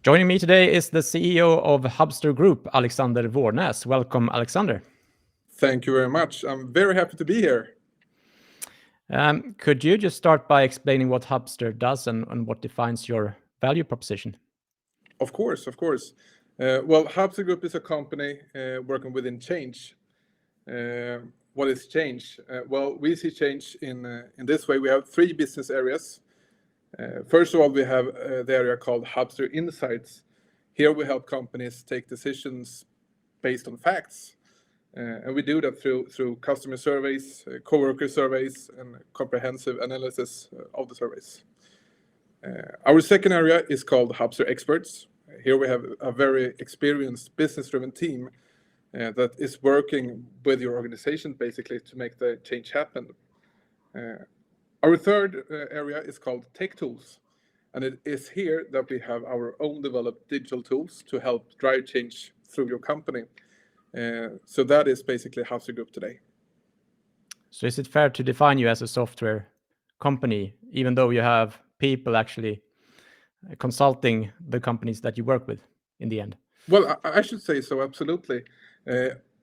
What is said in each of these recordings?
Joining me today is the CEO of Hubbster Group, Alexander Vårnäs. Welcome, Alexander. Thank you very much. I'm very happy to be here. Could you just start by explaining what Hubbster does and what defines your value proposition? Of course. Well, Hubbster Group is a company working within change. What is change? Well, we see change in this way. We have three business areas. First of all, we have the area called Hubbster Insights. Here we help companies take decisions based on facts. And we do that through customer surveys, coworker surveys, and comprehensive analysis of the surveys. Our second area is called Hubbster Experts. Here we have a very experienced business-driven team that is working with your organization basically to make the change happen. Our third area is called Tech Tools, and it is here that we have our own developed digital tools to help drive change through your company. So that is basically Hubbster Group today. So is it fair to define you as a software company, even though you have people actually consulting the companies that you work with in the end? Well, I should say so, absolutely.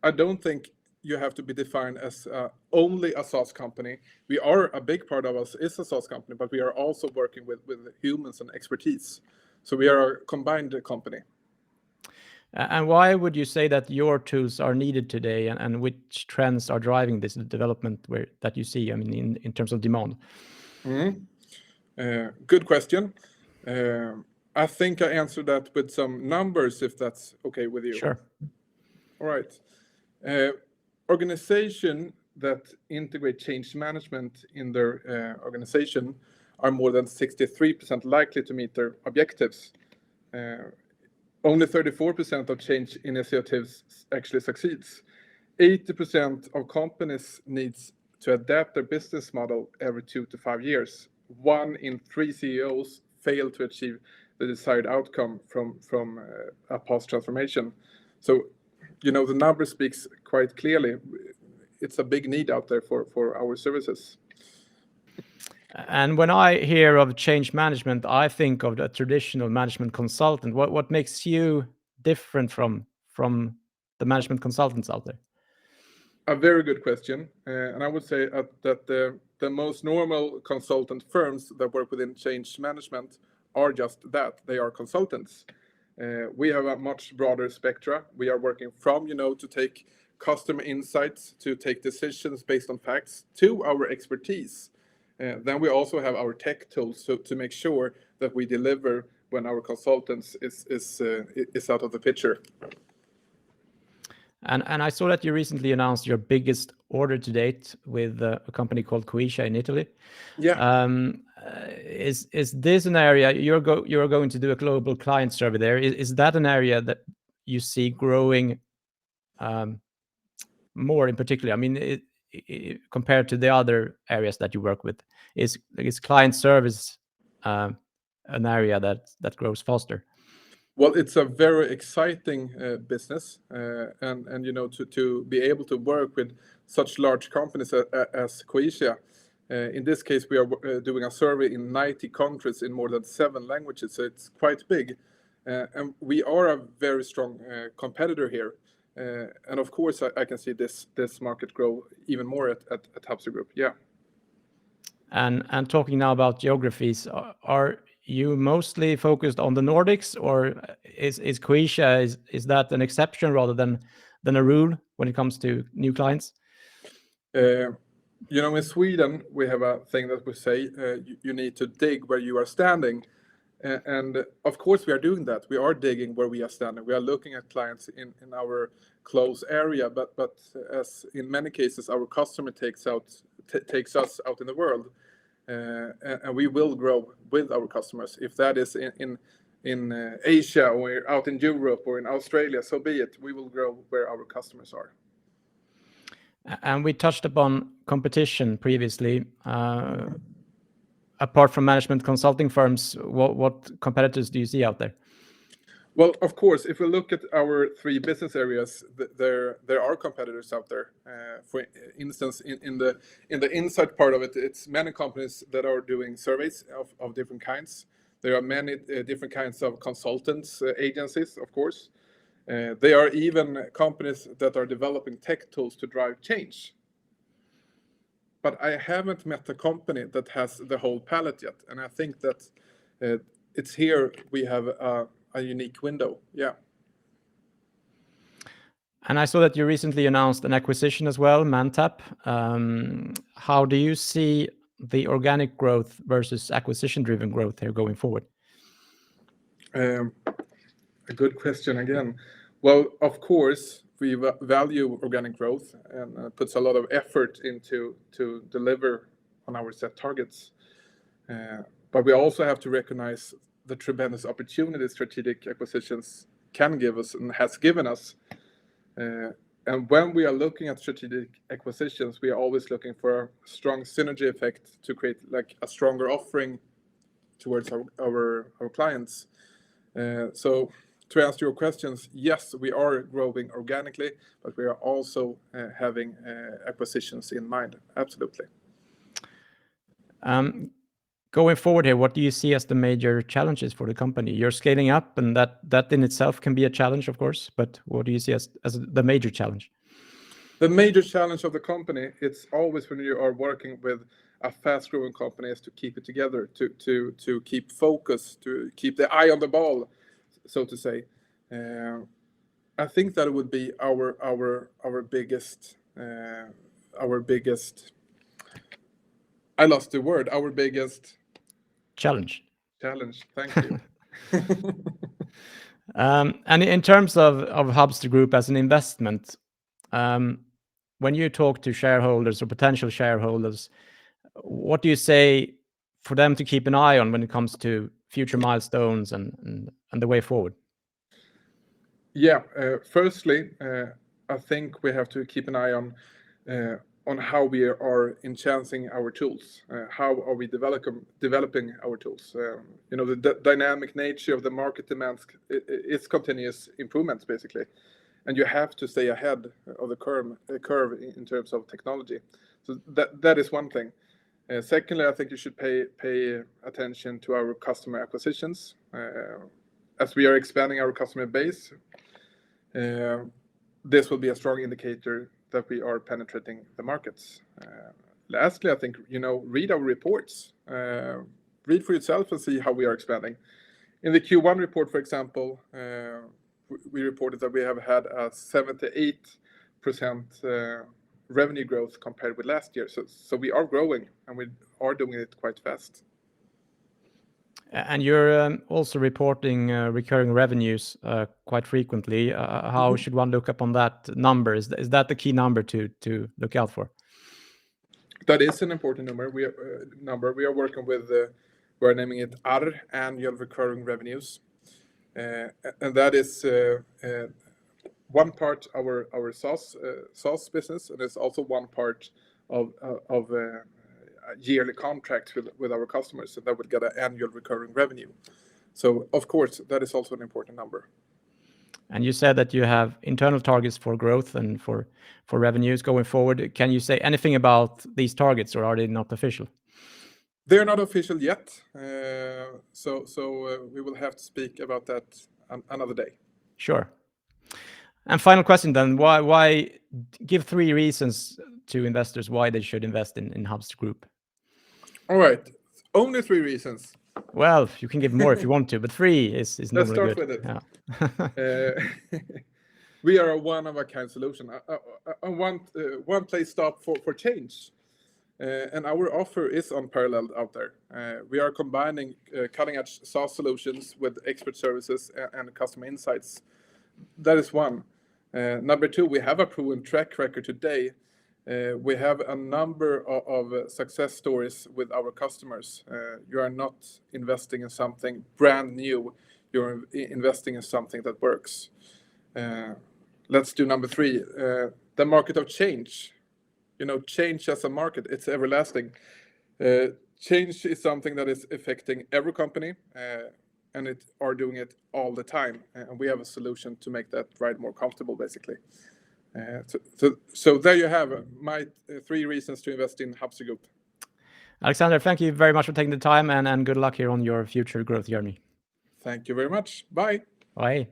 I don't think you have to be defined as only a SaaS company. We are, a big part of us is a SaaS company, but we are also working with humans and expertise. So we are a combined company. And why would you say that your tools are needed today, and which trends are driving this development that you see, I mean, in terms of demand? Good question. I think I answered that with some numbers, if that's okay with you. Sure. All right. Organization that integrate change management in their organization are more than 63% likely to meet their objectives. Only 34% of change initiatives actually succeeds. 80% of companies needs to adapt their business model every 2 to 5 years. 1 in 3 CEOs fail to achieve the desired outcome from a past transformation. So, the number speaks quite clearly. It's a big need out there for our services. And when I hear of change management, I think of the traditional management consultant. What makes you different from the management consultants out there? A very good question. And I would say that the most normal consultant firms that work within change management are just that. They are consultants. We have a much broader spectra. We are working from, to take customer insights, to take decisions based on facts, to our expertise. Then we also have our tech tools to make sure that we deliver when our consultants is out of the picture. And I saw that you recently announced your biggest order to date with a company called Quisha in Italy. Yeah. Is this an area you're going to do a global client survey there? Is that an area that you see growing more in particular? I mean, compared to the other areas that you work with, is client service an area that grows faster? Well, it's a very exciting business, and to be able to work with such large companies as Quisha. In this case, we are doing a survey in 90 countries in more than 7 languages, so it's quite big. And we are a very strong competitor here. And of course, I can see this market grow even more at Hubbster Group. Yeah. And talking now about geographies, are you mostly focused on the Nordics, or is Quisha is that an exception rather than a rule when it comes to new clients? In Sweden, we have a thing that we say, you need to dig where you are standing. And of course, we are doing that. We are digging where we are standing. We are looking at clients in our close area, but as in many cases, our customer takes us out in the world, and we will grow with our customers. If that is in Asia or out in Europe or in Australia, so be it. We will grow where our customers are. And we touched upon competition previously. Apart from management consulting firms, what competitors do you see out there? Well, of course, if we look at our 3 business areas, there are competitors out there. For instance, in the insight part of it, it's many companies that are doing surveys of different kinds. There are many different kinds of consultants, agencies, of course. There are even companies that are developing tech tools to drive change. But I haven't met a company that has the whole palette yet. And I think that it's here we have a unique window. Yeah. And I saw that you recently announced an acquisition as well, Mantap. How do you see the organic growth versus acquisition-driven growth here going forward? A good question again. Well, of course, we value organic growth and puts a lot of effort into to deliver on our set targets. But we also have to recognize the tremendous opportunity strategic acquisitions can give us and has given us. And when we are looking at strategic acquisitions, we are always looking for a strong synergy effect to create like a stronger offering towards our clients. So to answer your questions, yes, we are growing organically, but we are also having acquisitions in mind. Absolutely. Going forward here, what do you see as the major challenges for the company? You're scaling up, and that in itself can be a challenge, of course, but what do you see as the major challenge? The major challenge of the company, it's always when you are working with a fast-growing company, is to keep it together, to keep focus, to keep the eye on the ball, so to say. I think that would be our biggest. I lost the word. Our biggest challenge. Thank you. And in terms of Hubbster Group as an investment, when you talk to shareholders or potential shareholders, what do you say for them to keep an eye on when it comes to future milestones and the way forward? Yeah. Firstly, I think we have to keep an eye on how we are enhancing our tools. How are we developing our tools? The dynamic nature of the market demands it's continuous improvements, basically. And you have to stay ahead of the curve in terms of technology. So that is one thing. Secondly, I think you should pay attention to our customer acquisitions. As we are expanding our customer base, this will be a strong indicator that we are penetrating the markets. Lastly, I think, read our reports. Read for yourself and see how we are expanding. In the Q1 report, for example, we reported that we have had a 78% revenue growth compared with last year. So we are growing, and we are doing it quite fast. And you're also reporting recurring revenues quite frequently. How should one look upon that number? Is that the key number to look out for? That is an important number. We are working with, we're naming it ARR, annual recurring revenues. And that is one part our SaaS business, and it's also one part of yearly contract with our customers, and that would get an annual recurring revenue. So of course that is also an important number. And you said that you have internal targets for growth and for revenues going forward. Can you say anything about these targets, or are they not official? They're not official yet, so we will have to speak about that another day. Sure. And final question then: why give 3 reasons to investors why they should invest in Hubbster Group? All right, only 3 reasons. Well, you can give more if you want to, but 3 is normally good. Let's start with it. Yeah. We are a one-of-a-kind solution, a one-place stop for change. And our offer is unparalleled out there. We are combining cutting-edge SaaS solutions with expert services and customer insights. That is one. Number 2, we have a proven track record today. We have a number of success stories with our customers. You are not investing in something brand new. You're investing in something that works. Let's do number 3, the market of change. Change as a market, it's everlasting. Change is something that is affecting every company, and it are doing it all the time. And we have a solution to make that ride more comfortable, basically. So there you have my 3 reasons to invest in Hubbster Group. Alexander, thank you very much for taking the time, and good luck here on your future growth journey. Thank you very much. Bye. Bye.